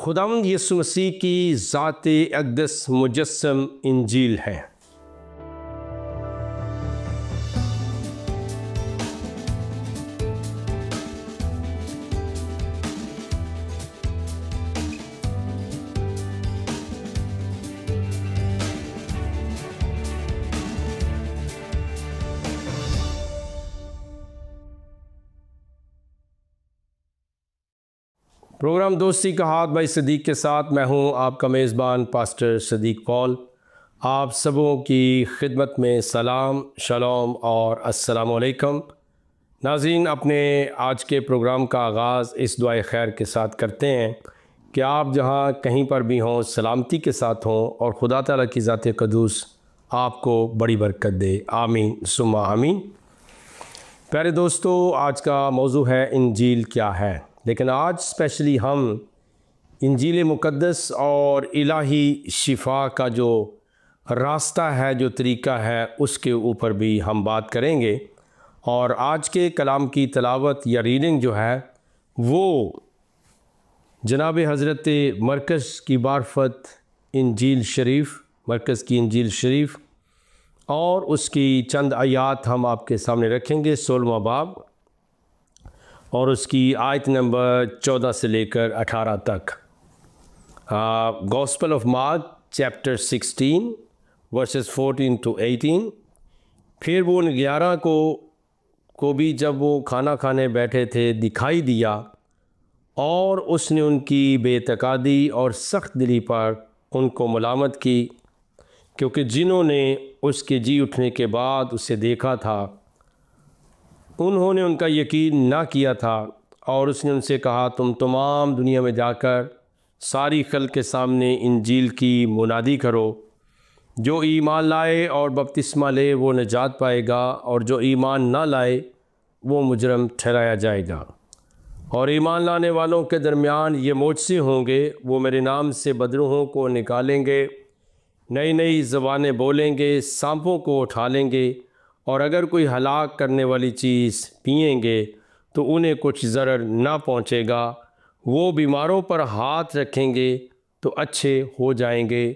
خداوند یسوع مسیح کی ذات اقدس مجسم انجیل ہے۔ پروگرام دوستی کا ہاتھ بھائی صدیق کے ساتھ میں ہوں آپ کا میزبان پاسٹر صدیق پال۔ آپ سبوں کی خدمت میں سلام، شلوم اور السلام علیکم۔ ناظرین، اپنے آج کے پروگرام کا آغاز اس دعائے خیر کے ساتھ کرتے ہیں کہ آپ جہاں کہیں پر بھی ہوں سلامتی کے ساتھ ہوں اور خدا تعالیٰ کی ذات قدوس آپ کو بڑی برکت دے، آمین ثم آمین۔ پیارے دوستو، آج کا موضوع ہے انجیل کیا ہے، لیکن آج اسپیشلی ہم انجیل مقدس اور الہی شفا کا جو راستہ ہے، جو طریقہ ہے، اس کے اوپر بھی ہم بات کریں گے۔ اور آج کے کلام کی تلاوت یا ریڈنگ جو ہے وہ جناب حضرت مرکز کی معرفت انجیل شریف، مرکز کی انجیل شریف، اور اس کی چند آیات ہم آپ کے سامنے رکھیں گے، 16واں باب اور اس کی آیت نمبر 14 سے لے کر 18 تک۔ Gospel of Mark chapter 16 verses 14 to 18۔ پھر وہ 11 کو بھی جب وہ کھانا کھانے بیٹھے تھے دکھائی دیا، اور اس نے ان کی بے اعتقادی اور سخت دلی پر ان کو ملامت کی، کیونکہ جنہوں نے اس کے جی اٹھنے کے بعد اسے دیکھا تھا انہوں نے ان کا یقین نہ کیا تھا، اور اس نے ان سے کہا، تم تمام دنیا میں جا کر ساری خلق کے سامنے انجیل کی منادی کرو۔ جو ایمان لائے اور بپتسمہ لے وہ نجات پائے گا، اور جو ایمان نہ لائے وہ مجرم ٹھہرایا جائے گا۔ اور ایمان لانے والوں کے درمیان یہ معجزے ہوں گے، وہ میرے نام سے بدروحوں کو نکالیں گے، نئی نئی زبانیں بولیں گے، سانپوں کو اٹھا لیں گے، اور اگر کوئی ہلاک کرنے والی چیز پئیں گے تو انہیں کچھ ضرر نہ پہنچے گا۔ وہ بیماروں پر ہاتھ رکھیں گے تو اچھے ہو جائیں گے۔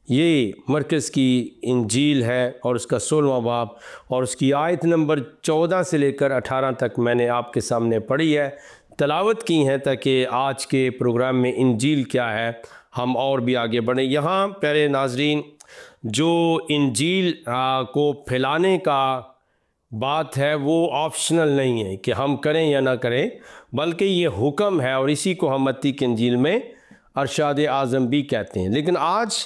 یہ مرکز کی انجیل ہے اور اس کا 16واں باب اور اس کی آیت نمبر 14 سے لے کر 18 تک میں نے آپ کے سامنے پڑھی ہے، تلاوت کی ہیں، تاکہ آج کے پروگرام میں انجیل کیا ہے ہم اور بھی آگے بڑھیں۔ یہاں پیارے ناظرین، جو انجیل کو پھیلانے کا بات ہے وہ آپشنل نہیں ہے کہ ہم کریں یا نہ کریں، بلکہ یہ حکم ہے، اور اسی کو ہم متی کی انجیل میں ارشاد اعظم بھی کہتے ہیں۔ لیکن آج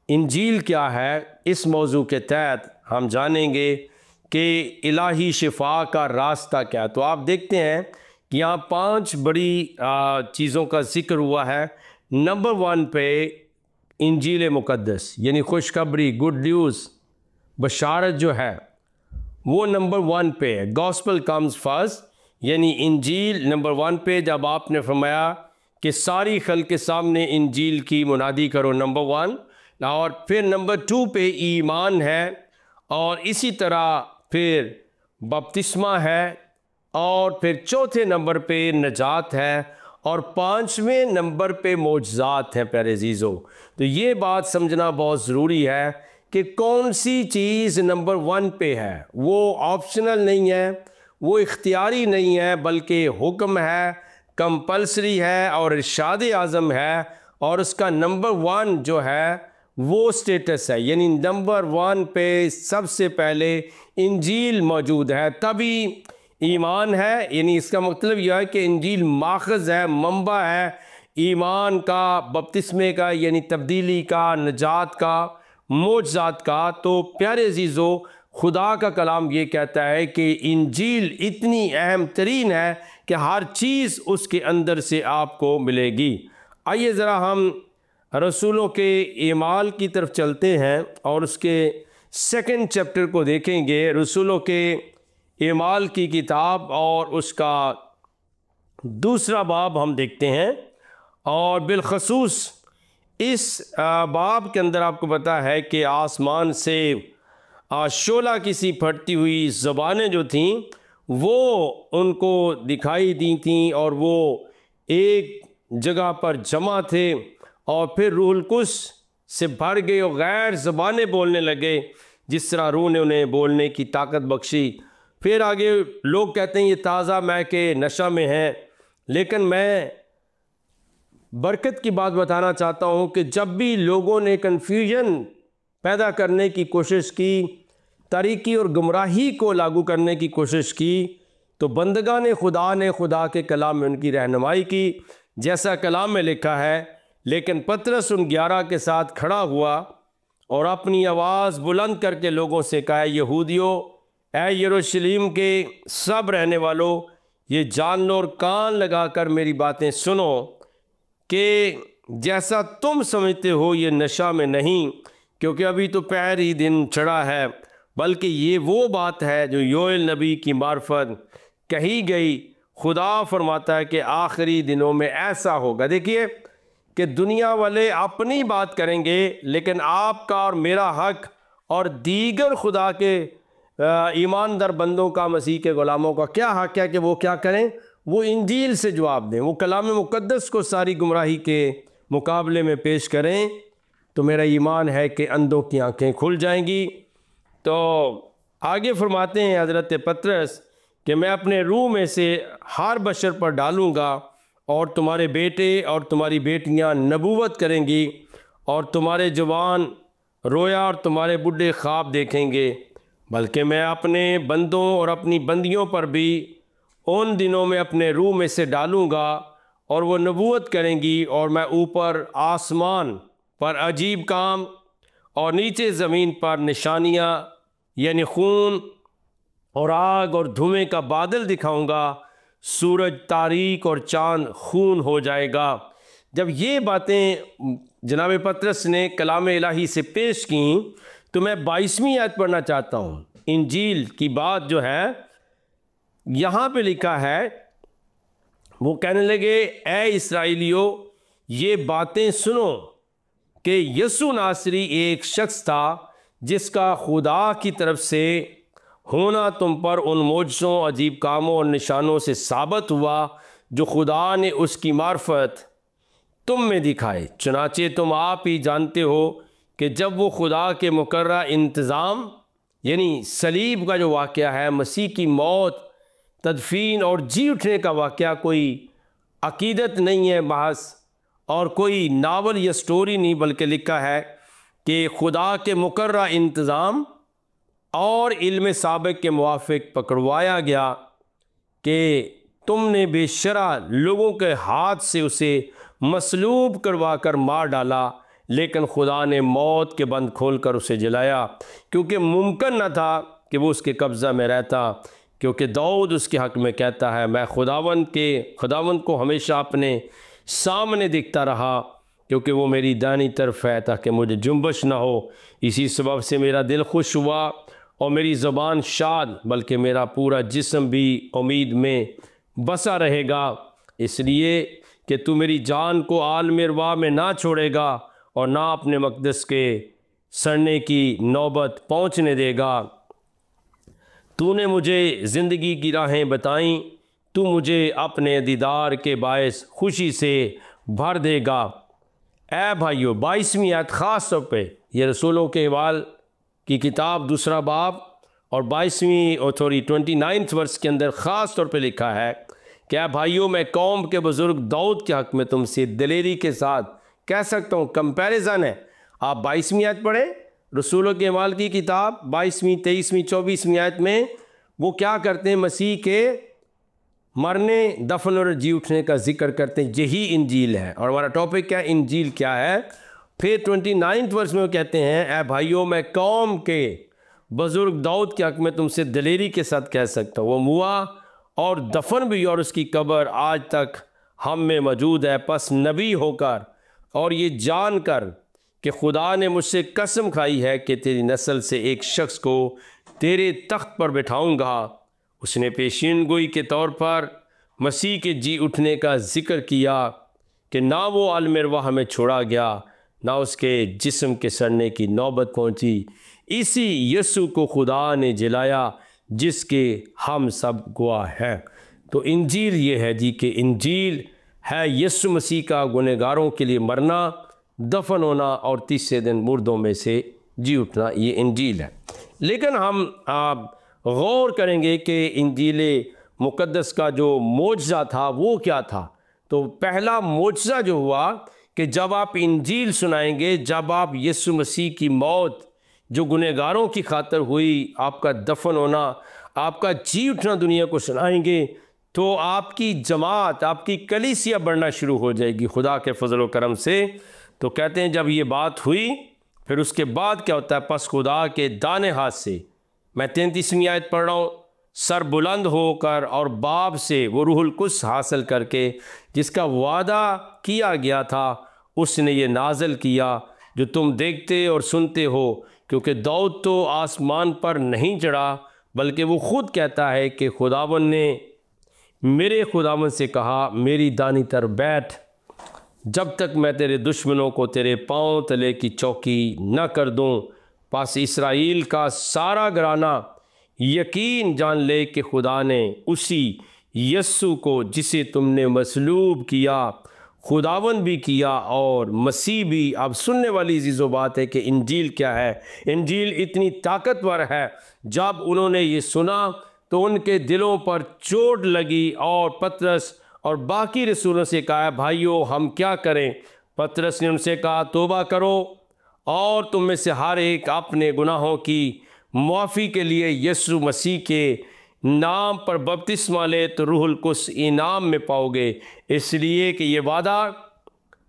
انجیل کیا ہے، اس موضوع کے تحت ہم جانیں گے کہ الہی شفا کا راستہ کیا ہے۔ تو آپ دیکھتے ہیں کہ یہاں 5 بڑی چیزوں کا ذکر ہوا ہے۔ نمبر 1 پہ انجیل مقدس، یعنی خوشخبری، گڈ نیوز، بشارت جو ہے وہ نمبر 1 پہ ہے۔ گاسپل کمز فرسٹ، یعنی انجیل نمبر 1 پہ۔ جب آپ نے فرمایا کہ ساری خلق کے سامنے انجیل کی منادی کرو، نمبر 1، اور پھر نمبر 2 پہ ایمان ہے، اور اسی طرح پھر بپتسمہ ہے، اور پھر چوتھے نمبر پہ نجات ہے، اور 5ویں نمبر پہ معجزات ہیں۔ پیارے عزیزو، تو یہ بات سمجھنا بہت ضروری ہے کہ کون سی چیز نمبر 1 پہ ہے۔ وہ آپشنل نہیں ہے، وہ اختیاری نہیں ہے، بلکہ حکم ہے، کمپلسری ہے، اور ارشاد اعظم ہے، اور اس کا نمبر 1 جو ہے وہ سٹیٹس ہے، یعنی نمبر 1 پہ سب سے پہلے انجیل موجود ہے، تبھی ایمان ہے۔ یعنی اس کا مطلب یہ ہے کہ انجیل ماخذ ہے، منبع ہے ایمان کا، بپتسمے کا، یعنی تبدیلی کا، نجات کا، معجزات کا۔ تو پیارے عزیزو، خدا کا کلام یہ کہتا ہے کہ انجیل اتنی اہم ترین ہے کہ ہر چیز اس کے اندر سے آپ کو ملے گی۔ آئیے ذرا ہم رسولوں کے اعمال کی طرف چلتے ہیں اور اس کے 2 چیپٹر کو دیکھیں گے۔ رسولوں کے اعمال کی کتاب اور اس کا 2 باب ہم دیکھتے ہیں، اور بالخصوص اس باب کے اندر آپ کو پتہ ہے کہ آسمان سے شعلہ کسی پھٹتی ہوئی زبانیں جو تھیں وہ ان کو دکھائی دی تھیں، اور وہ ایک جگہ پر جمع تھے اور پھر روح القدس سے بھر گئے اور غیر زبانیں بولنے لگے، جس طرح روح نے انہیں بولنے کی طاقت بخشی۔ پھر آگے لوگ کہتے ہیں یہ تازہ مے کے نشہ میں ہیں، لیکن میں برکت کی بات بتانا چاہتا ہوں کہ جب بھی لوگوں نے کنفیوژن پیدا کرنے کی کوشش کی، تاریکی اور گمراہی کو لاگو کرنے کی کوشش کی، تو بندگان خدا نے خدا کے کلام میں ان کی رہنمائی کی، جیسا کلام میں لکھا ہے۔ لیکن پطرس ان 11 کے ساتھ کھڑا ہوا اور اپنی آواز بلند کر کے لوگوں سے کہا، یہودیوں، اے یروشلم کے سب رہنے والوں، یہ جان لو اور کان لگا کر میری باتیں سنو کہ جیسا تم سمجھتے ہو یہ نشہ میں نہیں، کیونکہ ابھی تو پہر ہی دن چڑھا ہے، بلکہ یہ وہ بات ہے جو یوئیل نبی کی معرفت کہی گئی۔ خدا فرماتا ہے کہ آخری دنوں میں ایسا ہوگا۔ دیکھیے کہ دنیا والے اپنی بات کریں گے، لیکن آپ کا اور میرا حق اور دیگر خدا کے ایماندار بندوں کا، مسیح کے غلاموں کا کیا حق ہے کہ وہ کیا کریں؟ وہ انجیل سے جواب دیں، وہ کلام مقدس کو ساری گمراہی کے مقابلے میں پیش کریں۔ تو میرا ایمان ہے کہ اندھوں کی آنکھیں کھل جائیں گی۔ تو آگے فرماتے ہیں حضرت پطرس کہ میں اپنے روح میں سے ہر بشر پر ڈالوں گا، اور تمہارے بیٹے اور تمہاری بیٹیاں نبوت کریں گی، اور تمہارے جوان رویا اور تمہارے بڈھے خواب دیکھیں گے۔ بلکہ میں اپنے بندوں اور اپنی بندیوں پر بھی ان دنوں میں اپنے روح میں سے ڈالوں گا، اور وہ نبوت کریں گی، اور میں اوپر آسمان پر عجیب کام اور نیچے زمین پر نشانیاں یعنی خون اور آگ اور دھوئیں کا بادل دکھاؤں گا، سورج تاریک اور چاند خون ہو جائے گا۔ جب یہ باتیں جناب پطرس نے کلام الہی سے پیش کیں تو میں 22ویں آیت پڑھنا چاہتا ہوں۔ انجیل کی بات جو ہے یہاں پہ لکھا ہے، وہ کہنے لگے، اے اسرائیلیو، یہ باتیں سنو کہ یسوع ناصری ایک شخص تھا جس کا خدا کی طرف سے ہونا تم پر ان معجزوں، عجیب کاموں اور نشانوں سے ثابت ہوا جو خدا نے اس کی معرفت تم میں دکھائے۔ چنانچہ تم آپ ہی جانتے ہو کہ جب وہ خدا کے مقررہ انتظام یعنی صلیب کا جو واقعہ ہے، مسیح کی موت، تدفین اور جی اٹھنے کا واقعہ کوئی عقیدت نہیں ہے محض، اور کوئی ناول یا سٹوری نہیں، بلکہ لکھا ہے کہ خدا کے مقررہ انتظام اور علم سابق کے موافق پکڑوایا گیا کہ تم نے بے شرع لوگوں کے ہاتھ سے اسے مصلوب کروا کر مار ڈالا، لیکن خدا نے موت کے بند کھول کر اسے جلایا، کیونکہ ممکن نہ تھا کہ وہ اس کے قبضہ میں رہتا، کیونکہ داؤد اس کے حق میں کہتا ہے، میں خداوند کو ہمیشہ اپنے سامنے دکھتا رہا، کیونکہ وہ میری دائیں طرف ہے تاکہ مجھے جنبش نہ ہو۔ اسی سبب سے میرا دل خوش ہوا اور میری زبان شاد، بلکہ میرا پورا جسم بھی امید میں بسا رہے گا، اس لیے کہ تو میری جان کو عالم ارواح میں نہ چھوڑے گا اور نہ اپنے مقدس کے سڑنے کی نوبت پہنچنے دے گا۔ تو نے مجھے زندگی کی راہیں بتائیں، تو مجھے اپنے دیدار کے باعث خوشی سے بھر دے گا۔ اے بھائیو، 22ویں آیت خاص طور پہ یہ رسولوں کے اعمال کی کتاب 2 باب اور 22ویں اور 29 ورس کے اندر خاص طور پہ لکھا ہے کہ اے بھائیو، میں قوم کے بزرگ داؤد کے حق میں تم سے دلیری کے ساتھ کہہ سکتا ہوں، کمپیریزن ہے۔ آپ 22ویں آیت پڑھیں، رسولوں کے اعمال کی کتاب 22ویں، 23ویں، 24ویں آیت میں وہ کیا کرتے ہیں؟ مسیح کے مرنے، دفن اور جی اٹھنے کا ذکر کرتے ہیں۔ یہی انجیل ہے، اور ہمارا ٹاپک کیا ہے؟ انجیل کیا ہے۔ پھر 29 ورس میں وہ کہتے ہیں، اے بھائیو، میں قوم کے بزرگ داؤد کے حق میں تم سے دلیری کے ساتھ کہہ سکتا ہوں، وہ ہوا اور دفن بھی، اور اس کی قبر آج تک ہم میں موجود ہے۔ پس نبی ہو کر اور یہ جان کر کہ خدا نے مجھ سے قسم کھائی ہے کہ تیری نسل سے ایک شخص کو تیرے تخت پر بٹھاؤں گا، اس نے پیشین گوئی کے طور پر مسیح کے جی اٹھنے کا ذکر کیا کہ نہ وہ عالم ارواح میں چھوڑا گیا، نہ اس کے جسم کے سڑنے کی نوبت پہنچی۔ اسی یسوع کو خدا نے جلایا جس کے ہم سب گواہ ہیں۔ تو انجیل یہ ہے جی کہ انجیل ہے یسوع مسیح کا گنہگاروں کے لیے مرنا، دفن ہونا اور تیسرے دن مردوں میں سے جی اٹھنا، یہ انجیل ہے۔ لیکن ہم غور کریں گے کہ انجیل مقدس کا جو معجزہ تھا وہ کیا تھا۔ تو پہلا معجزہ جو ہوا کہ جب آپ انجیل سنائیں گے، جب آپ یسوع مسیح کی موت جو گنہگاروں کی خاطر ہوئی، آپ کا دفن ہونا، آپ کا جی اٹھنا دنیا کو سنائیں گے، تو آپ کی جماعت، آپ کی کلیسیا بڑھنا شروع ہو جائے گی خدا کے فضل و کرم سے۔ تو کہتے ہیں جب یہ بات ہوئی پھر اس کے بعد کیا ہوتا ہے، پس خدا کے دائیں ہاتھ سے، میں 33ویں آیت پڑھ رہا ہوں، سر بلند ہو کر اور باپ سے وہ روح القدس حاصل کر کے جس کا وعدہ کیا گیا تھا، اس نے یہ نازل کیا جو تم دیکھتے اور سنتے ہو، کیونکہ داؤد تو آسمان پر نہیں چڑھا بلکہ وہ خود کہتا ہے کہ خداوند نے میرے خداوند سے کہا، میری دائیں طرف بیٹھ جب تک میں تیرے دشمنوں کو تیرے پاؤں تلے کی چوکی نہ کر دوں۔ پس اسرائیل کا سارا گھرانہ یقین جان لے کہ خدا نے اسی یسوع کو جسے تم نے مصلوب کیا، خداوند بھی کیا اور مسیح بھی۔ اب سننے والی عزیز و بات ہے کہ انجیل کیا ہے۔ انجیل اتنی طاقتور ہے، جب انہوں نے یہ سنا تو ان کے دلوں پر چوٹ لگی اور پطرس اور باقی رسولوں سے کہا، بھائیو ہم کیا کریں؟ پطرس نے ان سے کہا، توبہ کرو اور تم میں سے ہر ایک اپنے گناہوں کی معافی کے لیے یسوع مسیح کے نام پر بپتسمہ لے تو روح القدس انعام میں پاؤ گے، اس لیے کہ یہ وعدہ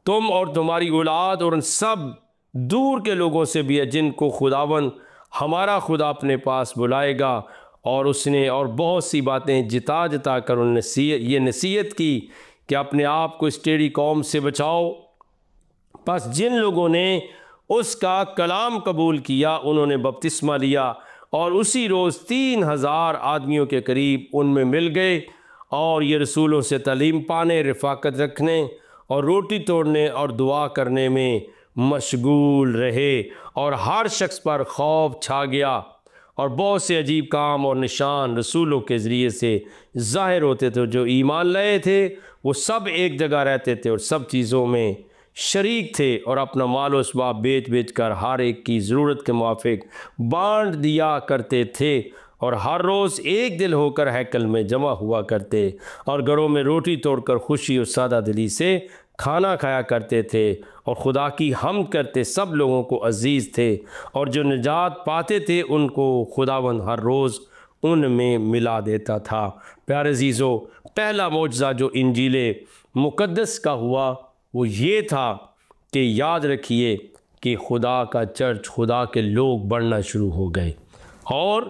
تم اور تمہاری اولاد اور ان سب دور کے لوگوں سے بھی ہے جن کو خداوند ہمارا خدا اپنے پاس بلائے گا۔ اور اس نے اور بہت سی باتیں جتا جتا کر ان یہ نصیحت کی کہ اپنے آپ کو اس ٹیڑھی قوم سے بچاؤ۔ پس جن لوگوں نے اس کا کلام قبول کیا انہوں نے بپتسمہ لیا، اور اسی روز 3000 آدمیوں کے قریب ان میں مل گئے، اور یہ رسولوں سے تعلیم پانے، رفاقت رکھنے اور روٹی توڑنے اور دعا کرنے میں مشغول رہے، اور ہر شخص پر خوف چھا گیا، اور بہت سے عجیب کام اور نشان رسولوں کے ذریعے سے ظاہر ہوتے تھے۔ جو ایمان لائے تھے وہ سب ایک جگہ رہتے تھے اور سب چیزوں میں شریک تھے، اور اپنا مال و اسباب بیچ کر ہر ایک کی ضرورت کے موافق بانٹ دیا کرتے تھے، اور ہر روز ایک دل ہو کر ہیکل میں جمع ہوا کرتے، اور گھروں میں روٹی توڑ کر خوشی اور سادہ دلی سے کھانا کھایا کرتے تھے، اور خدا کی حمد کرتے سب لوگوں کو عزیز تھے، اور جو نجات پاتے تھے ان کو خداوند ہر روز ان میں ملا دیتا تھا۔ پیارے عزیزو، پہلا معجزہ جو انجیل مقدس کا ہوا وہ یہ تھا کہ یاد رکھیے کہ خدا کا چرچ، خدا کے لوگ بڑھنا شروع ہو گئے، اور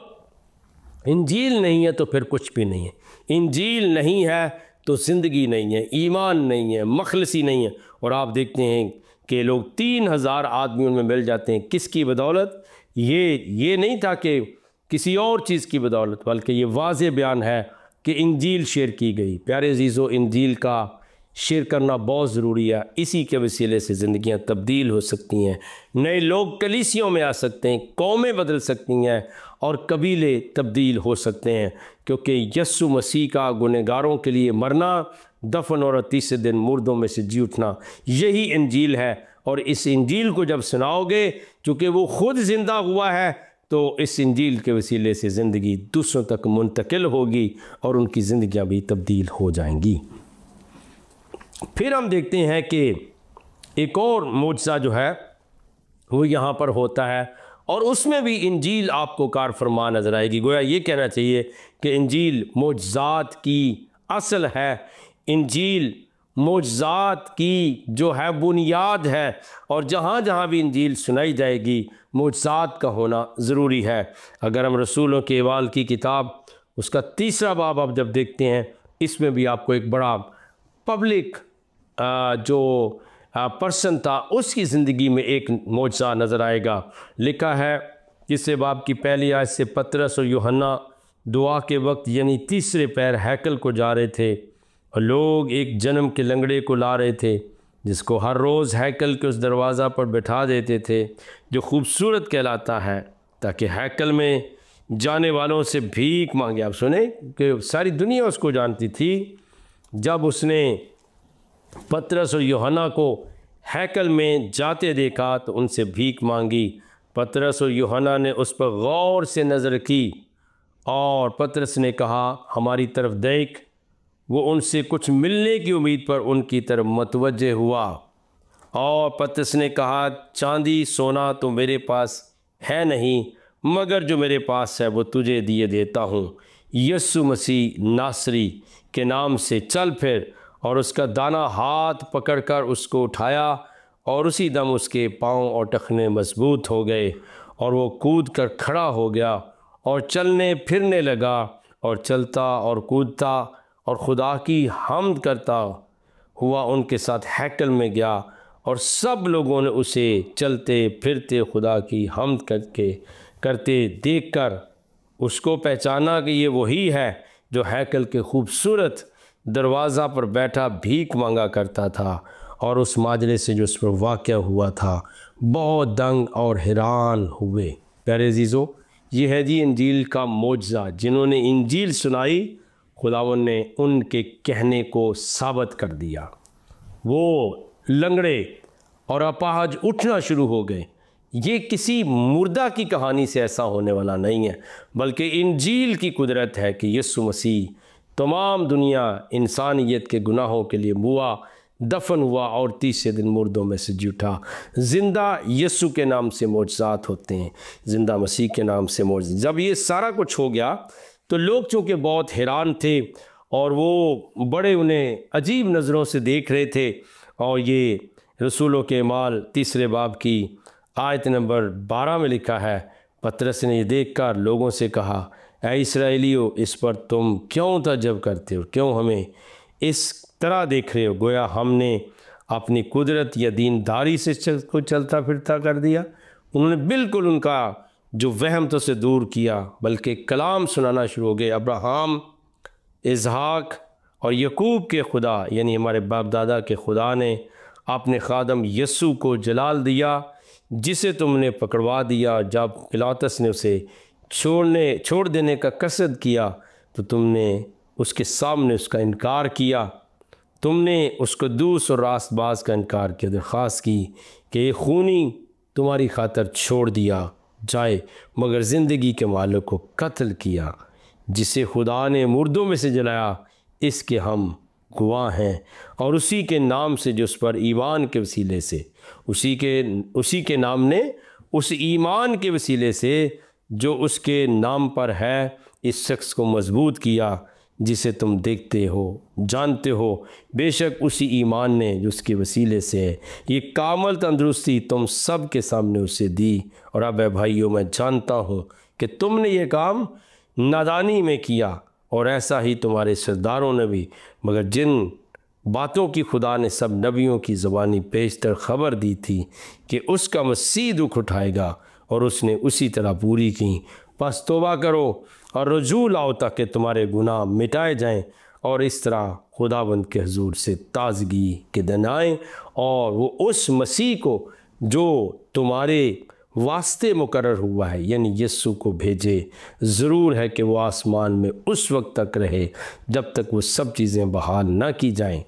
انجیل نہیں ہے تو پھر کچھ بھی نہیں ہے۔ انجیل نہیں ہے تو زندگی نہیں ہے، ایمان نہیں ہے، مخلصی نہیں ہے۔ اور آپ دیکھتے ہیں کہ لوگ 3000 آدمیوں میں مل جاتے ہیں، کس کی بدولت؟ یہ نہیں تھا کہ کسی اور چیز کی بدولت، بلکہ یہ واضح بیان ہے کہ انجیل شیئر کی گئی۔ پیارے عزیزو، انجیل کا شیئر کرنا بہت ضروری ہے، اسی کے وسیلے سے زندگیاں تبدیل ہو سکتی ہیں، نئے لوگ کلیسیوں میں آ سکتے ہیں، قومیں بدل سکتی ہیں، اور قبیلے تبدیل ہو سکتے ہیں، کیونکہ یسوع مسیح کا گنہگاروں کے لیے مرنا، دفن اور تیسرے دن مردوں میں سے جی اٹھنا، یہی انجیل ہے۔ اور اس انجیل کو جب سناؤ گے، چونکہ وہ خود زندہ ہوا ہے، تو اس انجیل کے وسیلے سے زندگی دوسروں تک منتقل ہوگی اور ان کی زندگیاں بھی تبدیل ہو جائیں گی۔ پھر ہم دیکھتے ہیں کہ ایک اور معجزہ جو ہے وہ یہاں پر ہوتا ہے، اور اس میں بھی انجیل آپ کو کار فرما نظر آئے گی۔ گویا یہ کہنا چاہیے کہ انجیل معجزات کی اصل ہے، انجیل معجزات کی جو ہے بنیاد ہے، اور جہاں جہاں بھی انجیل سنائی جائے گی معجزات کا ہونا ضروری ہے۔ اگر ہم رسولوں کے اعمال کی کتاب اس کا 3 باب آپ جب دیکھتے ہیں، اس میں بھی آپ کو ایک بڑا پبلک جو پرسن تھا اس کی زندگی میں ایک معجزہ نظر آئے گا۔ لکھا ہے جسے باب کی پہلی آیت سے، پطرس اور یوحنا دعا کے وقت یعنی تیسرے پہر ہیکل کو جا رہے تھے، اور لوگ ایک جنم کے لنگڑے کو لا رہے تھے جس کو ہر روز ہیکل کے اس دروازہ پر بٹھا دیتے تھے جو خوبصورت کہلاتا ہے، تاکہ ہیکل میں جانے والوں سے بھیک مانگے۔ آپ سنیں کہ ساری دنیا اس کو جانتی تھی۔ جب اس نے پطرس اور یوحنا کو ہیکل میں جاتے دیکھا تو ان سے بھیک مانگی۔ پطرس اور یوحنا نے اس پر غور سے نظر کی اور پطرس نے کہا ہماری طرف دیکھ۔ وہ ان سے کچھ ملنے کی امید پر ان کی طرف متوجہ ہوا اور پطرس نے کہا چاندی سونا تو میرے پاس ہے نہیں، مگر جو میرے پاس ہے وہ تجھے دیے دیتا ہوں۔ یسوع مسیح ناصری کے نام سے چل پھر۔ اور اس کا دانا ہاتھ پکڑ کر اس کو اٹھایا اور اسی دم اس کے پاؤں اور ٹخنے مضبوط ہو گئے اور وہ کود کر کھڑا ہو گیا اور چلنے پھرنے لگا اور چلتا اور کودتا اور خدا کی حمد کرتا ہوا ان کے ساتھ ہیکل میں گیا، اور سب لوگوں نے اسے چلتے پھرتے خدا کی حمد کرتے دیکھ کر اس کو پہچانا کہ یہ وہی ہے جو ہیکل کے خوبصورت دروازہ پر بیٹھا بھیک مانگا کرتا تھا۔ اور اس ماجرے سے جو اس پر واقع ہوا تھا بہت دنگ اور حیران ہوئے۔ پیارے عزیزو، یہ ہے جی انجیل کا معجزہ۔ جنہوں نے انجیل سنائی خداوند نے ان کے کہنے کو ثابت کر دیا۔ وہ لنگڑے اور اپاہج اٹھنا شروع ہو گئے۔ یہ کسی مردہ کی کہانی سے ایسا ہونے والا نہیں ہے، بلکہ انجیل کی قدرت ہے کہ یسوع مسیح تمام دنیا انسانیت کے گناہوں کے لیے ہوا، دفن ہوا اور تیسرے دن مردوں میں سے جی اٹھا۔ زندہ یسوع کے نام سے معجزات ہوتے ہیں، زندہ مسیح کے نام سے معجزات۔ جب یہ سارا کچھ ہو گیا تو لوگ چونکہ بہت حیران تھے اور وہ بڑے انہیں عجیب نظروں سے دیکھ رہے تھے، اور یہ رسولوں کے اعمال 3 باب کی آیت نمبر 12 میں لکھا ہے، پطرس نے یہ دیکھ کر لوگوں سے کہا اے اسرائیلیو، اس پر تم کیوں تعجب کرتے ہو؟ کیوں ہمیں اس طرح دیکھ رہے ہو گویا ہم نے اپنی قدرت یا دینداری سے کو چلتا پھرتا کر دیا؟ انہوں نے بالکل ان کا جو وہم تو سے دور کیا، بلکہ کلام سنانا شروع ہو گئے۔ ابراہیم، اسحاق اور یعقوب کے خدا یعنی ہمارے باپ دادا کے خدا نے اپنے خادم یسوع کو جلال دیا، جسے تم نے پکڑوا دیا۔ جب پلاطس نے اسے چھوڑ دینے کا قصد کیا تو تم نے اس کے سامنے اس کا انکار کیا۔ تم نے اس قدوس اور راست باز کا انکار کیا، درخواست کی کہ یہ خونی تمہاری خاطر چھوڑ دیا جائے، مگر زندگی کے مالک کو قتل کیا، جسے خدا نے مردوں میں سے جلایا، اس کے ہم گواہ ہیں۔ اور اسی کے نام سے جو اس پر ایمان کے وسیلے سے اسی کے نام نے اس ایمان کے وسیلے سے جو اس کے نام پر ہے، اس شخص کو مضبوط کیا، جسے تم دیکھتے ہو جانتے ہو۔ بے شک اسی ایمان نے جو اس کے وسیلے سے ہے، یہ کامل تندرستی تم سب کے سامنے اسے دی۔ اور اب اے بھائیو، میں جانتا ہوں کہ تم نے یہ کام نادانی میں کیا، اور ایسا ہی تمہارے سرداروں نے بھی، مگر جن باتوں کی خدا نے سب نبیوں کی زبانی پیشتر خبر دی تھی کہ اس کا مسیح دکھ اٹھائے گا، اور اس نے اسی طرح پوری کی۔ پس توبہ کرو اور رجوع لاؤ تاکہ تمہارے گناہ مٹائے جائیں، اور اس طرح خداوند کے حضور سے تازگی کے دن آئیں، اور وہ اس مسیح کو جو تمہارے واسطے مقرر ہوا ہے یعنی یسوع کو بھیجے۔ ضرور ہے کہ وہ آسمان میں اس وقت تک رہے جب تک وہ سب چیزیں بحال نہ کی جائیں،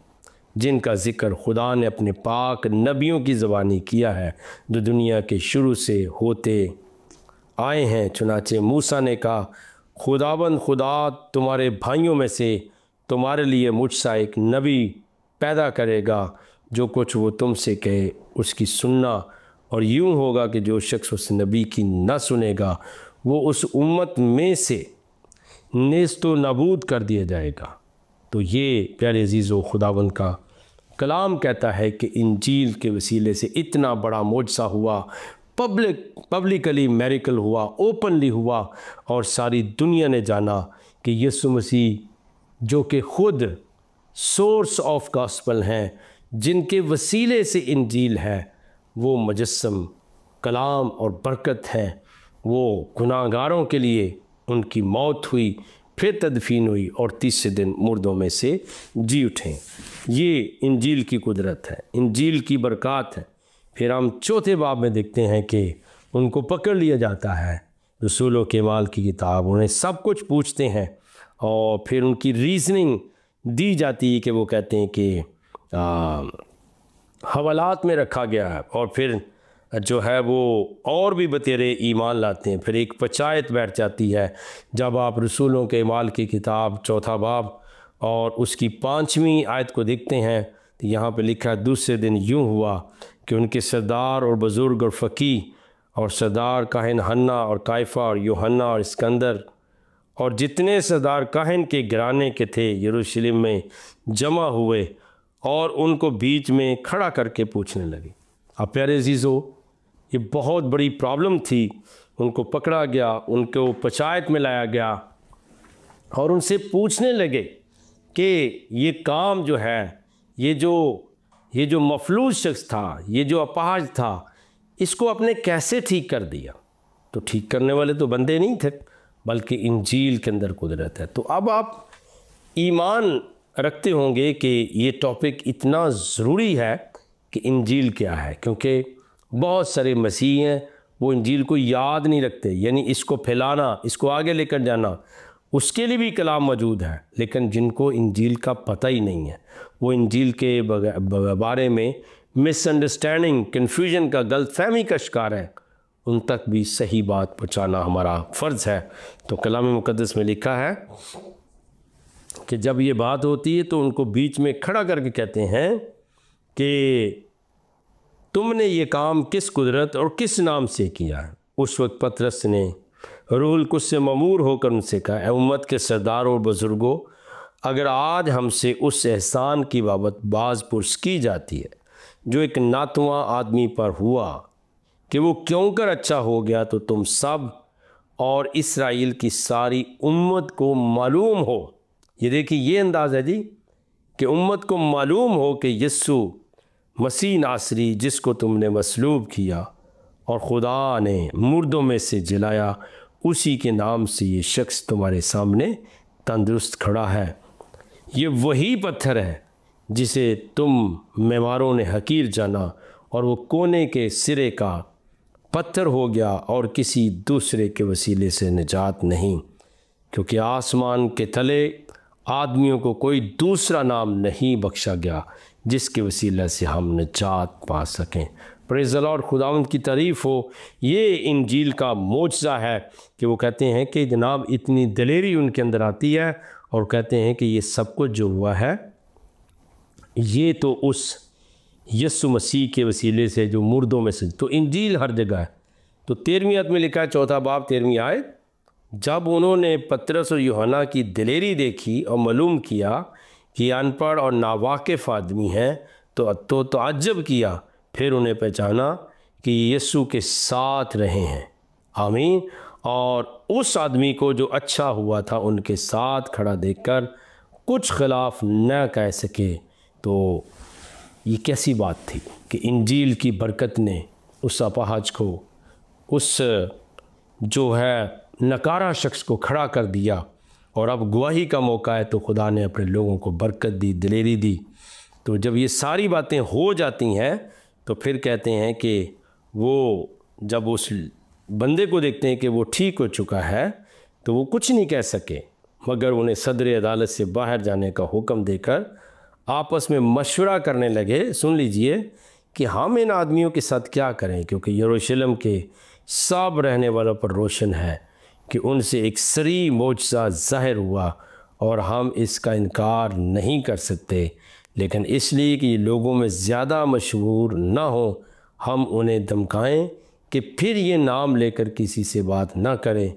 جن کا ذکر خدا نے اپنے پاک نبیوں کی زبانی کیا ہے، جو دنیا کے شروع سے ہوتے آئے ہیں۔ چنانچہ موسیٰ نے کہا، خداوند خدا تمہارے بھائیوں میں سے تمہارے لیے مجھ سا ایک نبی پیدا کرے گا، جو کچھ وہ تم سے کہے اس کی سننا، اور یوں ہوگا کہ جو شخص اس نبی کی نہ سنے گا وہ اس امت میں سے نیست و نابود کر دیا جائے گا۔ تو یہ پیارے عزیزو خداوند کا کلام کہتا ہے کہ انجیل کے وسیلے سے اتنا بڑا معجزہ ہوا، پبلکلی میریکل ہوا، اوپنلی ہوا، اور ساری دنیا نے جانا کہ یسوع مسیح جو کہ خود سورس آف گاسپل ہیں، جن کے وسیلے سے انجیل ہے، وہ مجسم کلام اور برکت ہیں۔ وہ گناہ گاروں کے لیے ان کی موت ہوئی، پھر تدفین ہوئی، اور تیسرے دن مردوں میں سے جی اٹھیں۔ یہ انجیل کی قدرت ہے، انجیل کی برکات ہے۔ پھر ہم 4 باب میں دیکھتے ہیں کہ ان کو پکڑ لیا جاتا ہے، رسولوں کے اعمال کی کتاب، انہیں سب کچھ پوچھتے ہیں، اور پھر ان کی ریزننگ دی جاتی ہے کہ وہ کہتے ہیں کہ حوالات میں رکھا گیا ہے، اور پھر جو ہے وہ اور بھی بتیرے ایمان لاتے ہیں۔ پھر ایک پنچایت بیٹھ جاتی ہے جب آپ رسولوں کے اعمال کی کتاب 4 باب اور اس کی 5ویں آیت کو دیکھتے ہیں تو یہاں پہ لکھا ہے دوسرے دن یوں ہوا کہ ان کے سردار اور بزرگ اور فقی اور سردار کاہن حنا اور قیافہ اور یوحنا اور اسکندر اور جتنے سردار کاہن کے گھرانے کے تھے یروشلم میں جمع ہوئے اور ان کو بیچ میں کھڑا کر کے پوچھنے لگے۔ اب پیارے عزیزو، یہ بہت بڑی پرابلم تھی۔ ان کو پکڑا گیا، ان کو پنچایت میں لایا گیا اور ان سے پوچھنے لگے کہ یہ کام جو ہے، یہ جو مفلوج شخص تھا، یہ جو اپاہج تھا، اس کو آپ نے کیسے ٹھیک کر دیا؟ تو ٹھیک کرنے والے تو بندے نہیں تھے بلکہ انجیل کے اندر قدرت ہے۔ تو اب آپ ایمان رکھتے ہوں گے کہ یہ ٹاپک اتنا ضروری ہے کہ انجیل کیا ہے، کیونکہ بہت سارے مسیح ہیں وہ انجیل کو یاد نہیں رکھتے، یعنی اس کو پھیلانا، اس کو آگے لے کر جانا، اس کے لیے بھی کلام موجود ہے، لیکن جن کو انجیل کا پتہ ہی نہیں ہے، وہ انجیل کے بارے میں مس انڈرسٹینڈنگ، کنفیوژن کا، غلط فہمی کا شکار ہے، ان تک بھی صحیح بات پہنچانا ہمارا فرض ہے۔ تو کلام مقدس میں لکھا ہے کہ جب یہ بات ہوتی ہے تو ان کو بیچ میں کھڑا کر کے کہتے ہیں کہ تم نے یہ کام کس قدرت اور کس نام سے کیا ہے؟ اس وقت پطرس نے روح القدس سے مامور ہو کر ان سے کہا، اے امت کے سرداروں اور بزرگوں، اگر آج ہم سے اس احسان کی بابت باز پرس کی جاتی ہے جو ایک ناتواں آدمی پر ہوا کہ وہ کیوں کر اچھا ہو گیا، تو تم سب اور اسرائیل کی ساری امت کو معلوم ہو۔ یہ دیکھیے، یہ انداز ہے جی کہ امت کو معلوم ہو کہ یسوع مسیح ناصری جس کو تم نے مصلوب کیا اور خدا نے مردوں میں سے جلایا، اسی کے نام سے یہ شخص تمہارے سامنے تندرست کھڑا ہے۔ یہ وہی پتھر ہے جسے تم معماروں نے حقیر جانا اور وہ کونے کے سرے کا پتھر ہو گیا اور کسی دوسرے کے وسیلے سے نجات نہیں، کیونکہ آسمان کے تلے آدمیوں کو کوئی دوسرا نام نہیں بخشا گیا جس کے وسیلہ سے ہم نجات پا سکیں۔ پریز اللہ، اور خداوند کی تعریف ہو۔ یہ انجیل کا معجزہ ہے کہ وہ کہتے ہیں کہ جناب اتنی دلیری ان کے اندر آتی ہے اور کہتے ہیں کہ یہ سب کچھ جو ہوا ہے یہ تو اس یسوع مسیح کے وسیلے سے جو مردوں میں سے، تو انجیل ہر جگہ ہے۔ تو 13ویں آیت میں لکھا ہے، 4 باب 13ویں آیت، جب انہوں نے پطرس اور یوحنا کی دلیری دیکھی اور معلوم کیا کہ ان پڑھ اور ناواقف آدمی ہیں تو تعجب کیا، پھر انہیں پہچانا کہ یسوع کے ساتھ رہے ہیں۔ آمین۔ اور اس آدمی کو جو اچھا ہوا تھا ان کے ساتھ کھڑا دیکھ کر کچھ خلاف نہ کہہ سکے۔ تو یہ کیسی بات تھی کہ انجیل کی برکت نے اس اپاہج کو، اس جو ہے نکارہ شخص کو کھڑا کر دیا، اور اب گواہی کا موقع ہے تو خدا نے اپنے لوگوں کو برکت دی، دلیری دی۔ تو جب یہ ساری باتیں ہو جاتی ہیں تو پھر کہتے ہیں کہ وہ جب اس بندے کو دیکھتے ہیں کہ وہ ٹھیک ہو چکا ہے تو وہ کچھ نہیں کہہ سکے مگر انہیں صدر عدالت سے باہر جانے کا حکم دے کر آپس میں مشورہ کرنے لگے۔ سن لیجئے کہ ہم ان آدمیوں کے ساتھ کیا کریں، کیونکہ یروشلم کے سب رہنے والوں پر روشن ہے کہ ان سے ایک سری معجزہ ظاہر ہوا اور ہم اس کا انکار نہیں کر سکتے، لیکن اس لیے کہ یہ لوگوں میں زیادہ مشہور نہ ہوں ہم انہیں دھمکائیں کہ پھر یہ نام لے کر کسی سے بات نہ کریں۔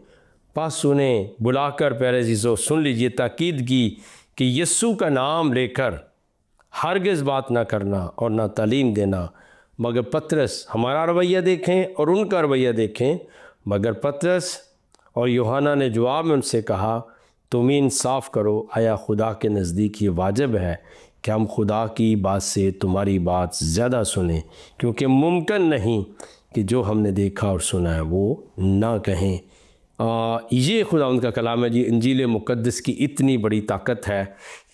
پس انہیں بلا کر پیارے عزیزو سن لیجئے تاکید کی کہ یسوع کا نام لے کر ہرگز بات نہ کرنا اور نہ تعلیم دینا، مگر پطرس، ہمارا رویہ دیکھیں اور ان کا رویہ دیکھیں، مگر پطرس اور یوحنا نے جواب میں ان سے کہا، تم ہی انصاف کرو، آیا خدا کے نزدیک یہ واجب ہے کہ ہم خدا کی بات سے تمہاری بات زیادہ سنیں، کیونکہ ممکن نہیں کہ جو ہم نے دیکھا اور سنا ہے وہ نہ کہیں۔ یہ خدا ان کا کلام ہے جی۔ انجیل مقدس کی اتنی بڑی طاقت ہے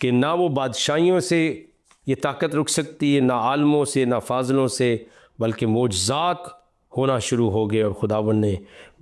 کہ نہ وہ بادشاہیوں سے یہ طاقت رک سکتی ہے، نہ عالموں سے، نہ فاضلوں سے، بلکہ معجزات ہونا شروع ہو گئے اور خداوند نے